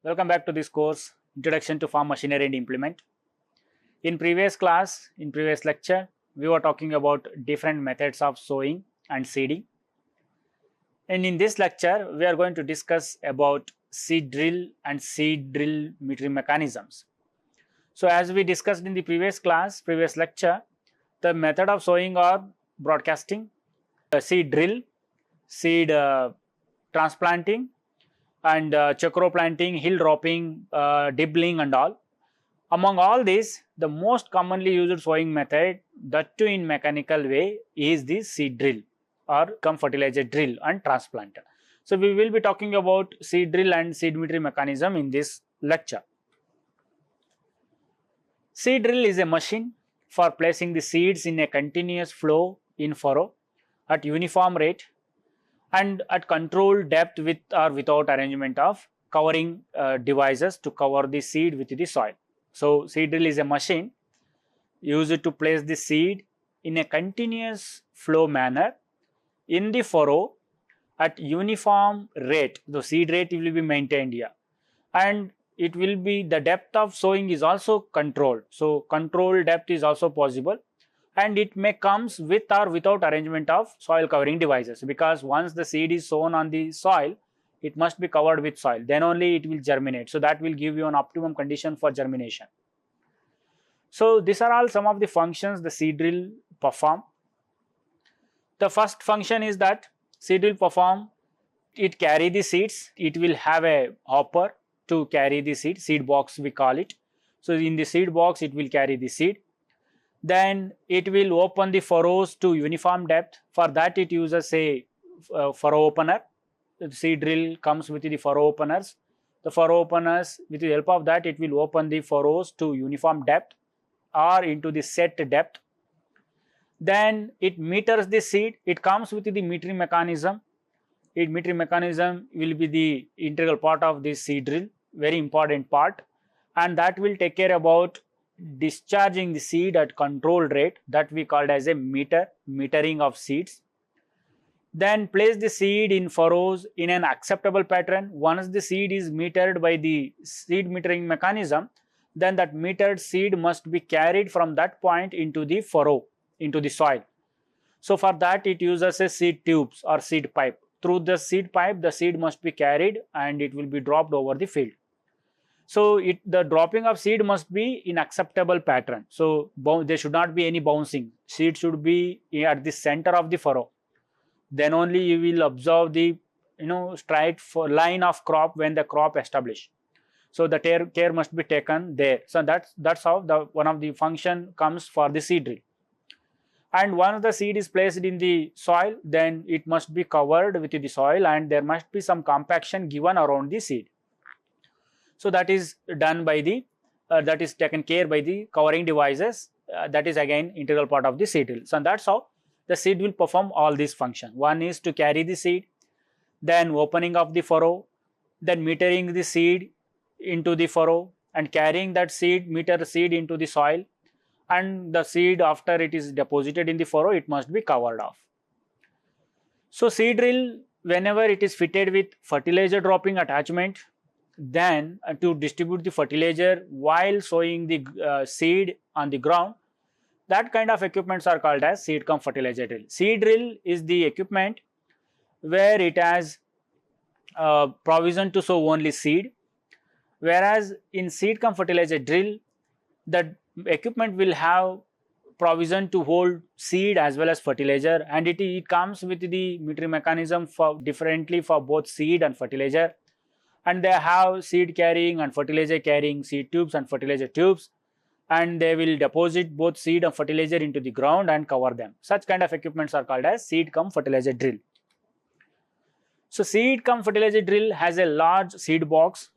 Welcome back to this course, Introduction to Farm Machinery and Implement. In previous lecture, we were talking about different methods of sowing and seeding. And in this lecture, we are going to discuss about seed drill and seed drill metering mechanisms. So as we discussed in the previous lecture, the method of sowing are broadcasting, seed drill, seed transplanting, and chocro planting, hill dropping, dibbling and all. Among all these, the most commonly used sowing method, that too in mechanical way, is the seed drill or fertilizer drill and transplanter. So we will be talking about seed drill and seed metering mechanism in this lecture. Seed drill is a machine for placing the seeds in a continuous flow in furrow at uniform rate and at controlled depth with or without arrangement of covering devices to cover the seed with the soil. So seed drill is a machine used to place the seed in a continuous flow manner in the furrow at uniform rate. The seed rate will be maintained here, and it will be the depth of sowing is also controlled. So controlled depth is also possible, and it may comes with or without arrangement of soil covering devices, because once the seed is sown on the soil, it must be covered with soil, then only it will germinate. So that will give you an optimum condition for germination. So these are all some of the functions the seed drill perform. The first function is that seed drill perform, it carry the seeds, it will have a hopper to carry the seed box we call it. So in the seed box it will carry the seed. Then it will open the furrows to uniform depth. For that it uses a furrow opener. The seed drill comes with the furrow openers. The furrow openers, with the help of that, it will open the furrows to uniform depth or into the set depth. Then it meters the seed. It comes with the metering mechanism. Metering mechanism will be the integral part of this seed drill, very important part, and that will take care about discharging the seed at controlled rate, that we called as a metering of seeds. Then place the seed in furrows in an acceptable pattern. Once the seed is metered by the seed metering mechanism, then that metered seed must be carried from that point into the furrow, into the soil. So for that it uses a seed tubes or seed pipe. Through the seed pipe, the seed must be carried and it will be dropped over the field. So the dropping of seed must be in acceptable pattern. So there should not be any bouncing. Seed should be at the center of the furrow. Then only you will observe the straight line of crop when the crop established. So the care must be taken there. So that's how one of the function comes for the seed drill. And once the seed is placed in the soil, then it must be covered with the soil and there must be some compaction given around the seed. So that is done by the that is taken care by the covering devices. That is again integral part of the seed drill. So that's how the seed will perform all these functions. One is to carry the seed, then opening of the furrow, then metering the seed into the furrow and carrying that meter seed into the soil, and the seed, after it is deposited in the furrow, it must be covered off. So seed drill, whenever it is fitted with fertilizer dropping attachment, then to distribute the fertilizer while sowing the seed on the ground, that kind of equipments are called as seed cum fertilizer drill. Seed drill is the equipment where it has provision to sow only seed, whereas in seed cum fertilizer drill, the equipment will have provision to hold seed as well as fertilizer, and it comes with the metering mechanism for differently for both seed and fertilizer, and they have seed carrying and fertilizer carrying seed tubes and fertilizer tubes, and they will deposit both seed and fertilizer into the ground and cover them. Such kind of equipments are called as seed cum fertilizer drill. So seed cum fertilizer drill has a large seed box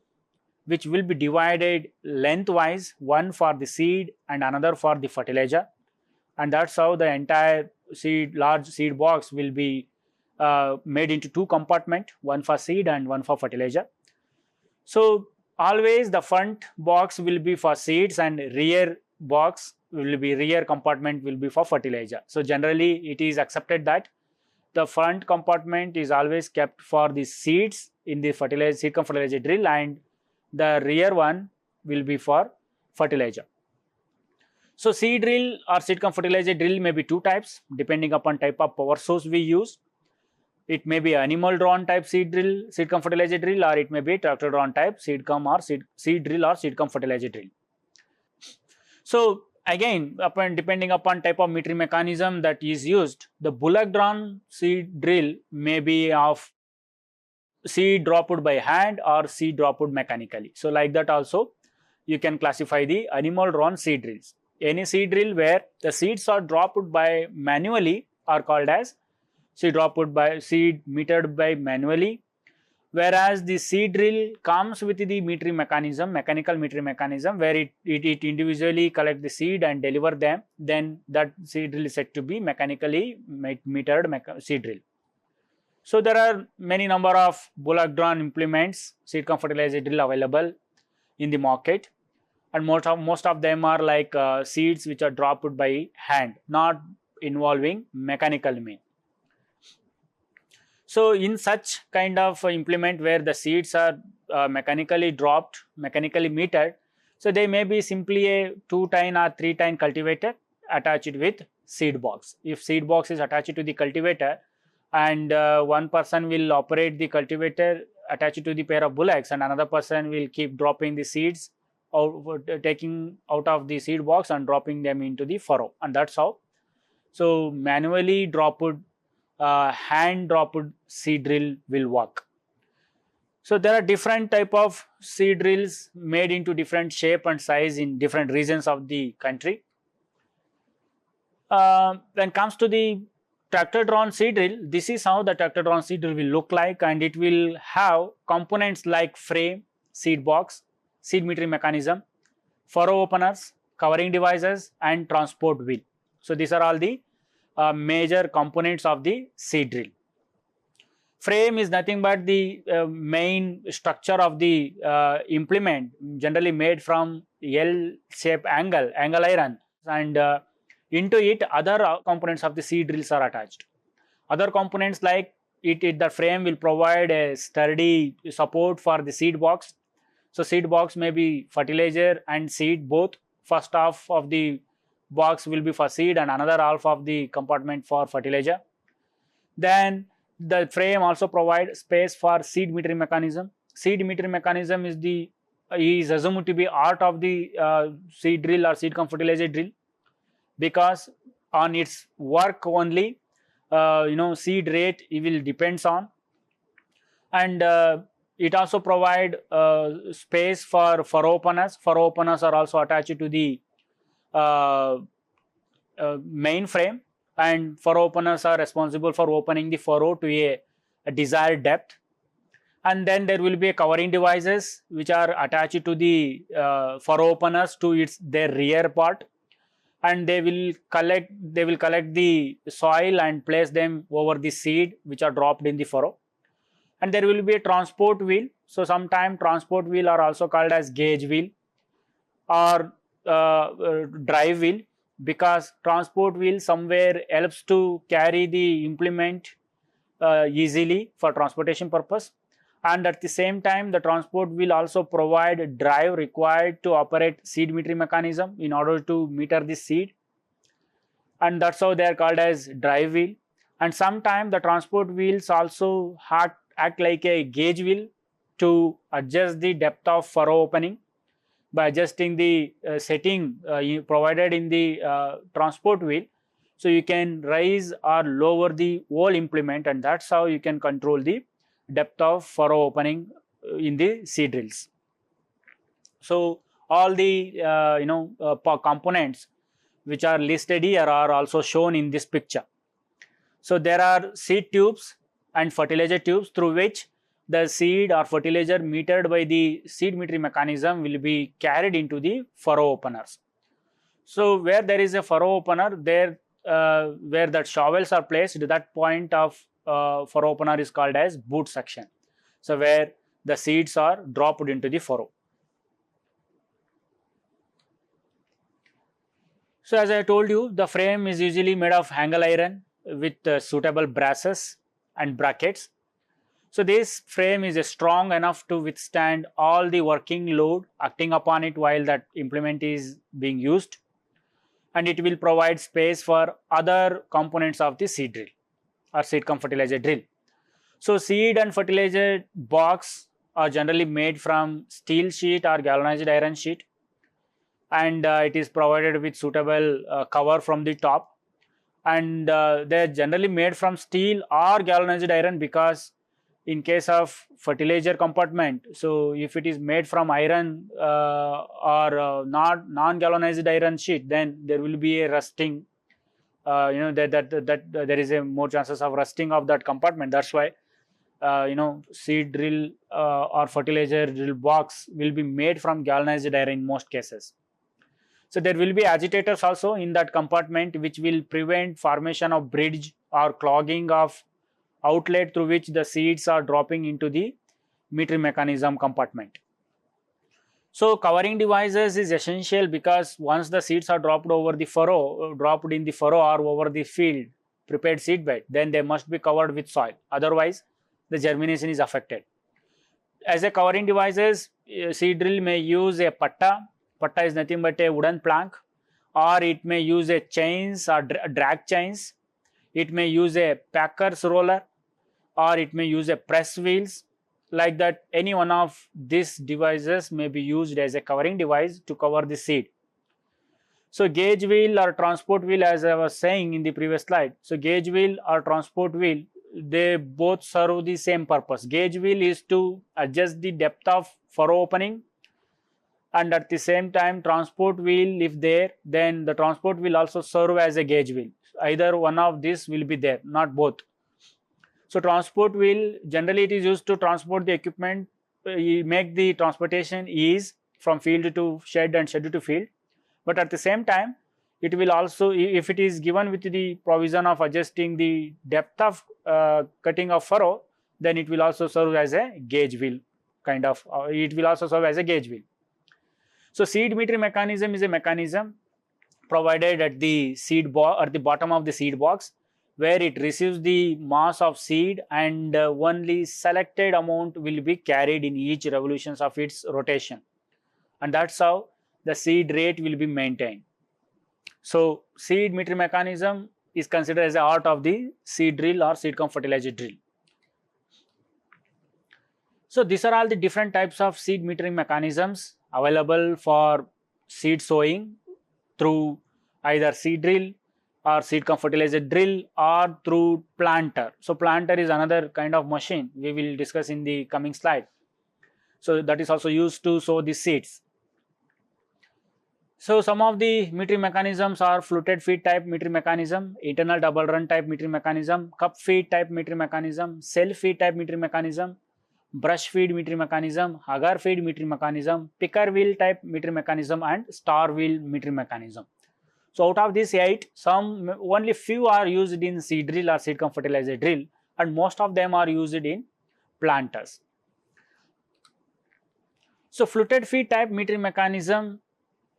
which will be divided lengthwise, one for the seed and another for the fertilizer, and that's how the entire large seed box will be made into two compartments, one for seed and one for fertilizer. So always the front box will be for seeds and rear compartment will be for fertilizer. So generally it is accepted that the front compartment is always kept for the seeds in the seed cum fertilizer drill, and the rear one will be for fertilizer. So seed drill or seed cum fertilizer drill may be two types depending upon type of power source we use. It may be animal drawn type seed drill, seed cum fertilizer drill, or it may be tractor drawn type seed cum or seed drill or seed cum fertilizer drill. So again, depending upon type of metering mechanism that is used, the bullock drawn seed drill may be of seed dropped by hand or seed dropped mechanically. So like that also you can classify the animal drawn seed drills. Any seed drill where the seeds are dropped by manually are called as seed metered by manually, whereas the seed drill comes with the metering mechanism, mechanical metering mechanism, where it individually collect the seed and deliver them, then that seed drill is said to be mechanically metered seed drill. So there are many number of bullock drawn implements, seed cum fertilizer drill available in the market, and most of them are like seeds which are dropped by hand, not involving mechanical mean. So in such kind of implement where the seeds are mechanically dropped, mechanically metered, so they may be simply a 2-tine or 3-tine cultivator attached with seed box. If seed box is attached to the cultivator and one person will operate the cultivator attached to the pair of bullocks and another person will keep dropping the seeds or taking out of the seed box and dropping them into the furrow, and that's how. So manually dropped hand dropped seed drill will work. So there are different type of seed drills made into different shape and size in different regions of the country. When it comes to the tractor drawn seed drill, this is how the tractor drawn seed drill will look like, and it will have components like frame, seed box, seed metering mechanism, furrow openers, covering devices, and transport wheel. So these are all the major components of the seed drill. Frame is nothing but the main structure of the implement, generally made from L-shaped angle iron, and into it other components of the seed drills are attached. Other components like the frame will provide a sturdy support for the seed box. So seed box may be fertilizer and seed both. First half of the box will be for seed and another half of the compartment for fertilizer. Then the frame also provides space for seed metering mechanism. Seed metering mechanism is assumed to be art of the seed drill or seed cum fertilizer drill, because on its work only seed rate it will depends on, and it also provide space for furrow openers. Furrow openers are also attached to the main frame, and furrow openers are responsible for opening the furrow to a desired depth. And then there will be a covering devices which are attached to the furrow openers to their rear part, and they will collect the soil and place them over the seed which are dropped in the furrow. And there will be a transport wheel. So sometimes transport wheel are also called as gauge wheel or drive wheel, because transport wheel somewhere helps to carry the implement easily for transportation purpose, and at the same time the transport will also provide drive required to operate seed metering mechanism in order to meter the seed, and that's how they are called as drive wheel. And sometimes the transport wheels also act like a gauge wheel to adjust the depth of furrow opening by adjusting the setting provided in the transport wheel. So you can raise or lower the whole implement, and that's how you can control the depth of furrow opening in the seed drills. So all the components which are listed here are also shown in this picture. So there are seed tubes and fertilizer tubes through which the seed or fertilizer metered by the seed metering mechanism will be carried into the furrow openers. So where there is a furrow opener, there where that shovels are placed, that point of furrow opener is called as boot section. So where the seeds are dropped into the furrow. So as I told you, the frame is usually made of angle iron with suitable brasses and brackets. So this frame is strong enough to withstand all the working load acting upon it while that implement is being used, and it will provide space for other components of the seed drill or seed cum fertilizer drill. So seed and fertilizer box are generally made from steel sheet or galvanized iron sheet, and it is provided with suitable cover from the top, and they are generally made from steel or galvanized iron, because in case of fertilizer compartment, so if it is made from iron or not non-galvanized iron sheet, then there will be a rusting, that there is a more chances of rusting of that compartment. That's why seed drill or fertilizer drill box will be made from galvanized iron in most cases. So there will be agitators also in that compartment, which will prevent formation of bridge or clogging of outlet through which the seeds are dropping into the metering mechanism compartment. So covering devices is essential, because once the seeds are dropped in the furrow or over the field prepared seed bed, then they must be covered with soil. Otherwise, the germination is affected. As a covering devices, seed drill may use a patta. Patta is nothing but a wooden plank, or it may use a chains or drag chains. It may use a packer's roller, or it may use a press wheels. Like that, any one of these devices may be used as a covering device to cover the seed. So gauge wheel or transport wheel, as I was saying in the previous slide, so gauge wheel or transport wheel, they both serve the same purpose. Gauge wheel is to adjust the depth of furrow opening, and at the same time transport wheel, if there, then the transport wheel also serve as a gauge wheel. Either one of these will be there, not both. So transport wheel, generally it is used to transport the equipment, make the transportation ease from field to shed and shed to field. But at the same time, it will also, if it is given with the provision of adjusting the depth of cutting of furrow, then it will also serve as a gauge wheel kind of, it will also serve as a gauge wheel. So seed metering mechanism is a mechanism provided at the at the bottom of the seed box, where it receives the mass of seed, and only selected amount will be carried in each revolutions of its rotation, and that's how the seed rate will be maintained. So seed metering mechanism is considered as the art of the seed drill or seed cum fertilizer drill. So these are all the different types of seed metering mechanisms available for seed sowing through either seed drill or seed cum fertilizer drill, or through planter. So planter is another kind of machine we will discuss in the coming slide. So that is also used to sow the seeds. So some of the metering mechanisms are fluted feed type metering mechanism, internal double run type metering mechanism, cup feed type metering mechanism, self feed type metering mechanism, brush feed metering mechanism, agar feed metering mechanism, picker wheel type metering mechanism, and star wheel metering mechanism. So out of these 8, only few are used in seed drill or seed cum fertilizer drill, and most of them are used in planters. So fluted feed type metering mechanism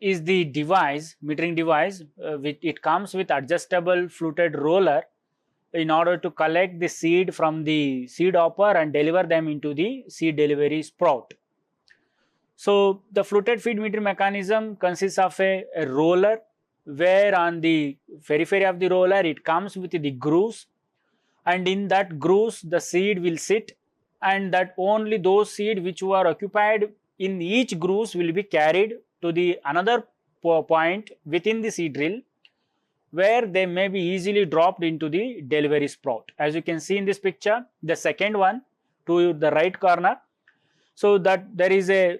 is the metering device, it comes with adjustable fluted roller in order to collect the seed from the seed hopper and deliver them into the seed delivery sprout. So the fluted feed metering mechanism consists of a roller, where on the periphery of the roller it comes with the grooves, and in that grooves the seed will sit, and that only those seed which were occupied in each grooves will be carried to the another point within the seed drill, where they may be easily dropped into the delivery sprout. As you can see in this picture, the second one to the right corner, so that there is a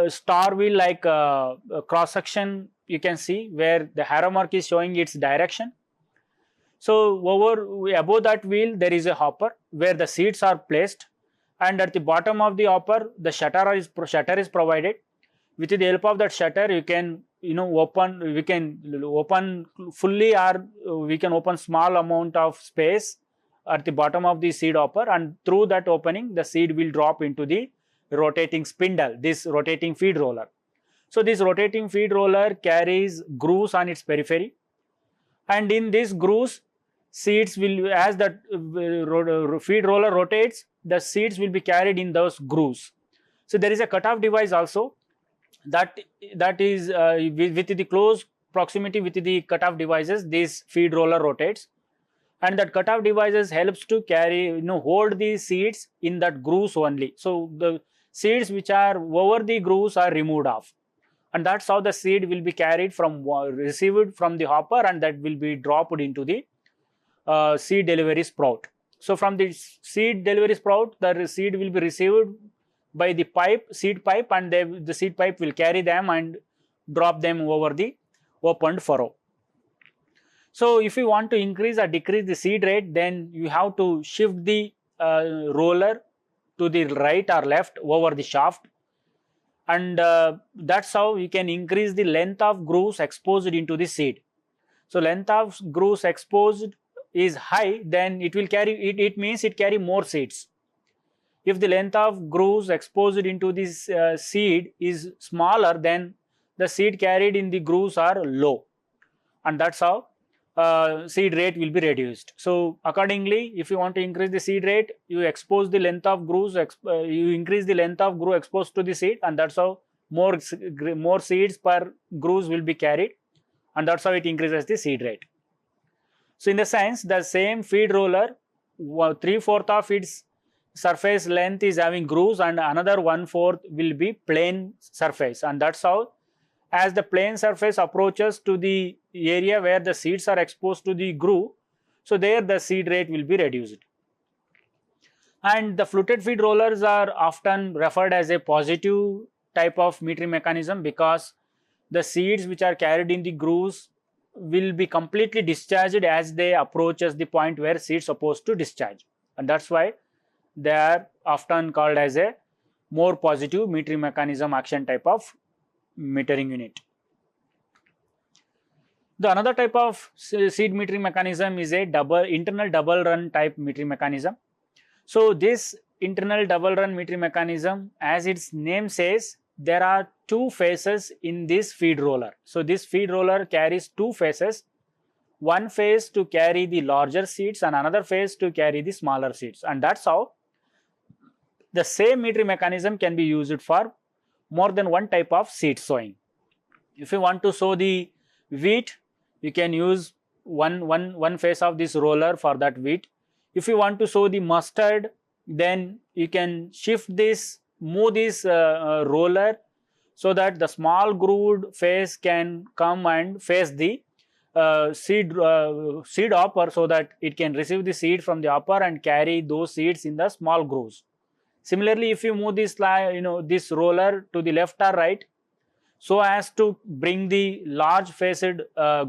star wheel like cross section you can see, where the arrow mark is showing its direction. So above that wheel there is a hopper where the seeds are placed, and at the bottom of the hopper the shutter is provided. With the help of that shutter, you can open fully, or we can open small amount of space at the bottom of the seed hopper, and through that opening the seed will drop into the rotating spindle, this rotating feed roller. So this rotating feed roller carries grooves on its periphery, and in these grooves seeds will, as the feed roller rotates, the seeds will be carried in those grooves. So there is a cutoff device also that is with the close proximity with the cutoff devices, this feed roller rotates, and that cutoff devices helps to carry, hold the seeds in that grooves only. So the seeds which are over the grooves are removed off, and that's how the seed will be carried from received from the hopper, and that will be dropped into the seed delivery sprout. So from the seed delivery sprout, the seed will be received by the seed pipe, and the seed pipe will carry them and drop them over the opened furrow. So if you want to increase or decrease the seed rate, then you have to shift the roller to the right or left over the shaft, and that's how you can increase the length of grooves exposed into the seed. So length of grooves exposed is high, then it will carry, it means it carry more seeds. If the length of grooves exposed into this seed is smaller, then the seed carried in the grooves are low, and that's how seed rate will be reduced. So accordingly, if you want to increase the seed rate, you expose the length of grooves, you increase the length of groove exposed to the seed, and that's how more seeds per grooves will be carried, and that's how it increases the seed rate. So in the sense, the same feed roller, 3/4 of its surface length is having grooves, and another 1/4 will be plain surface, and that's how, as the plain surface approaches to the area where the seeds are exposed to the groove, so there the seed rate will be reduced. And the fluted feed rollers are often referred as a positive type of metering mechanism, because the seeds which are carried in the grooves will be completely discharged as they approaches the point where seeds supposed to discharge, and that's why they are often called as a more positive metering mechanism action type of metering unit. The another type of seed metering mechanism is a internal double run type metering mechanism. So this internal double run metering mechanism, as its name says, there are two phases in this feed roller. So this feed roller carries two phases, one phase to carry the larger seeds and another phase to carry the smaller seeds, and that's how the same metering mechanism can be used for more than one type of seed sowing. If you want to sow the wheat, you can use one phase of this roller for that wheat. If you want to sow the mustard, then you can shift this, move this roller, so that the small grooved phase can come and face the seed hopper, so that it can receive the seed from the hopper and carry those seeds in the small grooves. Similarly, if you move this this roller to the left or right, so as to bring the large faced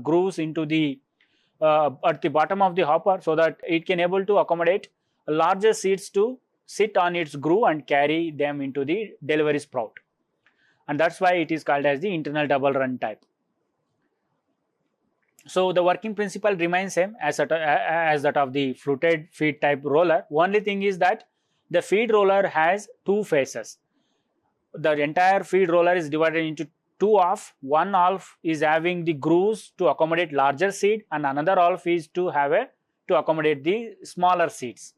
grooves into the at the bottom of the hopper, so that it can able to accommodate larger seeds to sit on its groove and carry them into the delivery sprout, and that's why it is called as the internal double run type. So the working principle remains same as that of the fluted feed type roller. Only thing is that the feed roller has two phases. The entire feed roller is divided into two halves. One half is having the grooves to accommodate larger seed, and another half is to accommodate the smaller seeds.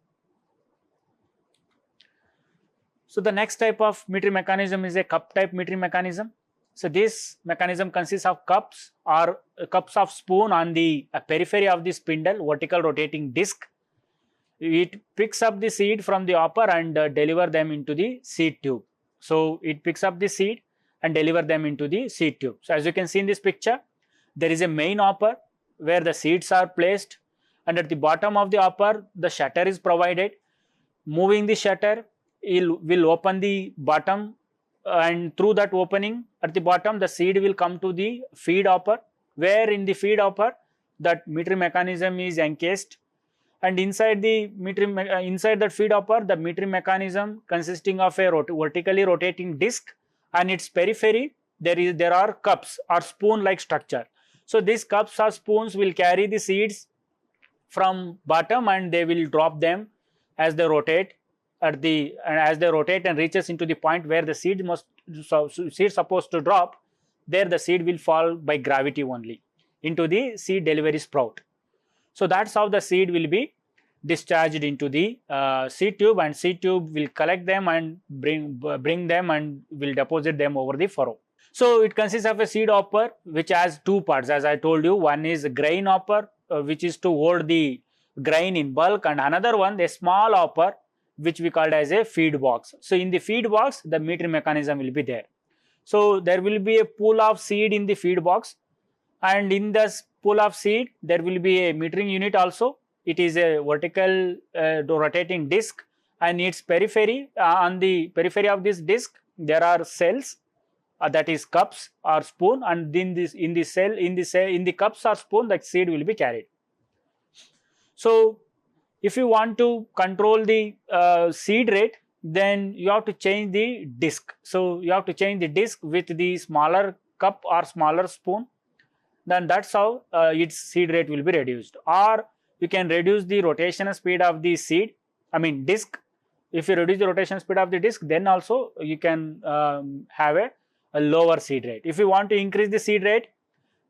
So the next type of metering mechanism is a cup type metering mechanism. So this mechanism consists of cups or cups of spoon on the periphery of the spindle, vertical rotating disc. It picks up the seed from the hopper and deliver them into the seed tube. So it picks up the seed and deliver them into the seed tube. So as you can see in this picture, there is a main hopper where the seeds are placed, and at the bottom of the hopper the shutter is provided. Moving the shutter will open the bottom, and through that opening at the bottom the seed will come to the feed hopper, where in the feed hopper that metering mechanism is encased, and inside that feed hopper the metering mechanism consisting of a vertically rotating disc, and its periphery there are cups or spoon like structure. So these cups or spoons will carry the seeds from bottom, and they will drop them as they rotate and reaches into the point where the seed supposed to drop. There the seed will fall by gravity only into the seed delivery sprout. So that's how the seed will be discharged into the seed tube, and seed tube will collect them and bring them and will deposit them over the furrow. So it consists of a seed hopper which has two parts, as I told you. One is a grain hopper which is to hold the grain in bulk, and another one a small hopper which we called as a feed box. So in the feed box the metering mechanism will be there. So there will be a pool of seed in the feed box, and in this pool of seed there will be a metering unit also. It is a vertical rotating disc, and its periphery, on the periphery of this disc there are cells, that is cups or spoon, and in the cups or spoon the seed will be carried. So if you want to control the seed rate, then you have to change the disc. So you have to change the disc with the smaller cup or smaller spoon, then that's how its seed rate will be reduced. Or you can reduce the rotational speed of the seed, disc. If you reduce the rotational speed of the disc, then also you can have a lower seed rate. If you want to increase the seed rate,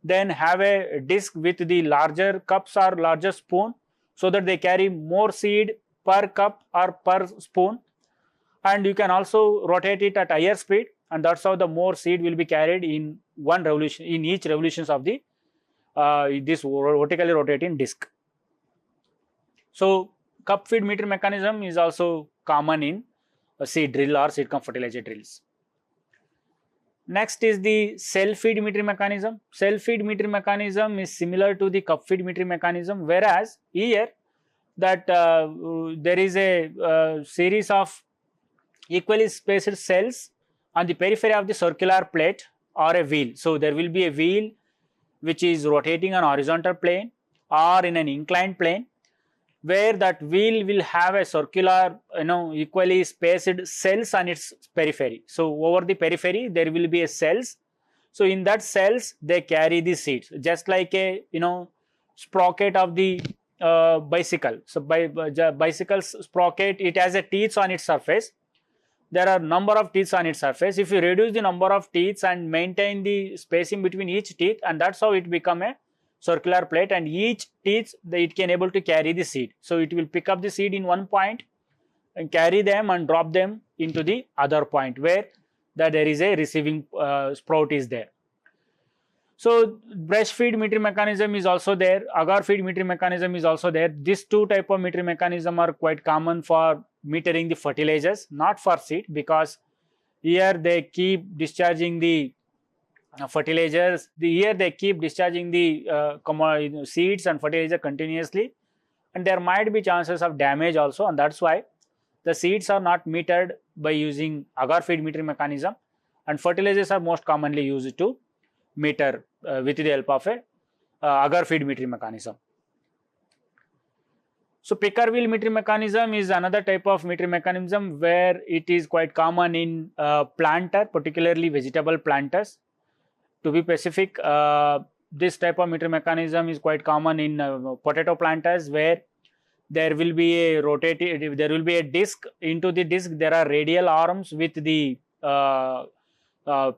then have a disc with the larger cups or larger spoon, so that they carry more seed per cup or per spoon, and you can also rotate it at higher speed, and that's how the more seed will be carried in one revolution, in each revolutions of the this vertically rotating disc. So cup feed meter mechanism is also common in seed drill or seed cum fertilizer drills. Next is the cell feed metering mechanism. Cell feed metering mechanism is similar to the cup feed metering mechanism, whereas here that there is a series of equally spaced cells on the periphery of the circular plate or a wheel. So there will be a wheel which is rotating on horizontal plane or in an inclined plane, where that wheel will have a circular, equally spaced cells on its periphery. So over the periphery there will be a cells. So in that cells they carry the seeds, just like a sprocket of the bicycle. So bicycle sprocket, it has a teeth on its surface. There are number of teeth on its surface. If you reduce the number of teeth and maintain the spacing between each teeth, and that's how it become a circular plate, and each teeth it can able to carry the seed. So it will pick up the seed in one point and carry them and drop them into the other point where there is a receiving sprout is there. So brush feed metering mechanism is also there, agar feed metering mechanism is also there. These two type of metering mechanism are quite common for metering the fertilizers, not for seed, because here they keep discharging the fertilizers. Here they keep discharging the seeds and fertilizer continuously, and there might be chances of damage also, and that's why the seeds are not metered by using agar feed metering mechanism, and fertilizers are most commonly used to meter with the help of a agar feed metering mechanism. So picker wheel metering mechanism is another type of metering mechanism where it is quite common in planter, particularly vegetable planters. To be specific, this type of metering mechanism is quite common in potato planters, where there will be a rotating, there will be a disc. Into the disc there are radial arms with the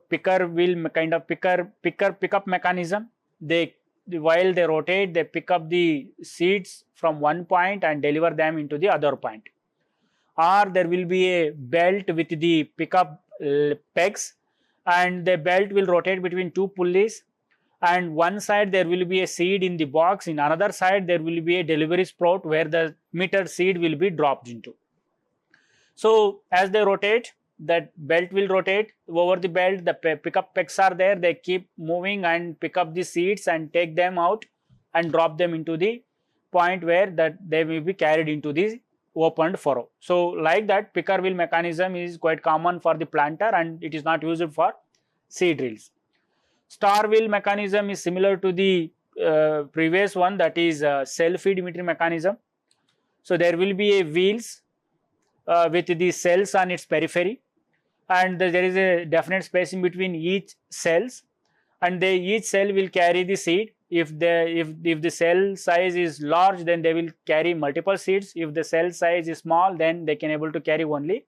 picker wheel kind of pickup mechanism. While they rotate, they pick up the seeds from one point and deliver them into the other point. Or there will be a belt with the pickup pegs, and the belt will rotate between two pulleys, and one side there will be a seed in the box, in another side there will be a delivery sprout where the metered seed will be dropped into. So as they rotate, that belt will rotate. Over the belt the pickup pegs are there, they keep moving and pick up the seeds and take them out and drop them into the point where that they will be carried into the opened furrow. So like that, picker wheel mechanism is quite common for the planter, and it is not used for seed drills. Star wheel mechanism is similar to the previous one, that is cell feed metering mechanism. So there will be a wheels with the cells on its periphery, and there is a definite spacing between each cells, and each cell will carry the seed. If the cell size is large, then they will carry multiple seeds. If the cell size is small, then they can able to carry only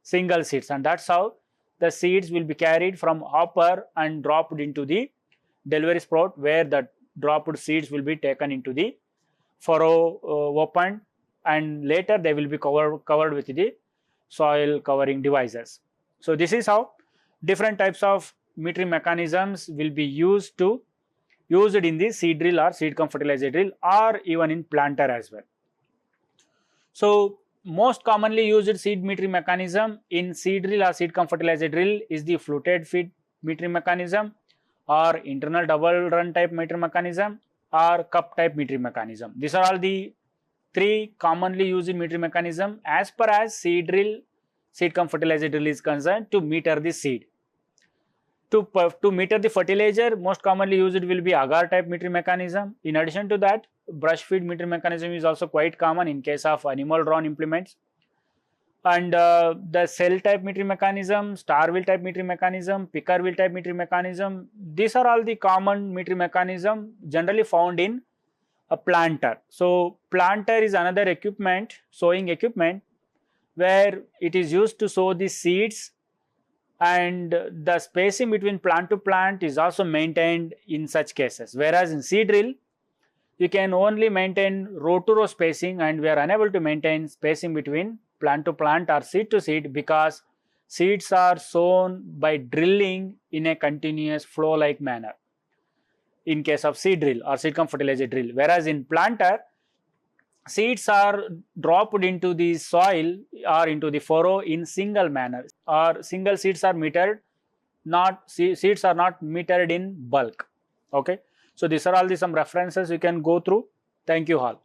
single seeds, and that's how the seeds will be carried from hopper and dropped into the delivery sprout, where the dropped seeds will be taken into the furrow opened, and later they will be covered with the soil covering devices. So this is how different types of metering mechanisms will be used in the seed drill or seed cum fertilizer drill, or even in planter as well. So most commonly used seed metering mechanism in seed drill or seed cum fertilizer drill is the fluted feed metering mechanism, or internal double run type metering mechanism, or cup type metering mechanism. These are all the three commonly used in metering mechanism as per as seed drill, seed cum fertilizer drill is concerned to meter the seed. To meter the fertilizer, most commonly used will be agar type metering mechanism. In addition to that, brush feed metering mechanism is also quite common in case of animal drawn implements. And the cell type metering mechanism, star wheel type metering mechanism, picker wheel type metering mechanism, these are all the common metering mechanism generally found in a planter. So planter is another equipment, sowing equipment, where it is used to sow the seeds, and the spacing between plant to plant is also maintained in such cases. Whereas in seed drill, you can only maintain row to row spacing, and we are unable to maintain spacing between plant to plant or seed to seed, because seeds are sown by drilling in a continuous flow like manner in case of seed drill or seed cum fertilizer drill. Whereas in planter, seeds are dropped into the soil or into the furrow in single manner, or single seeds are metered, seeds are not metered in bulk. Okay, so these are all some references you can go through. Thank you all.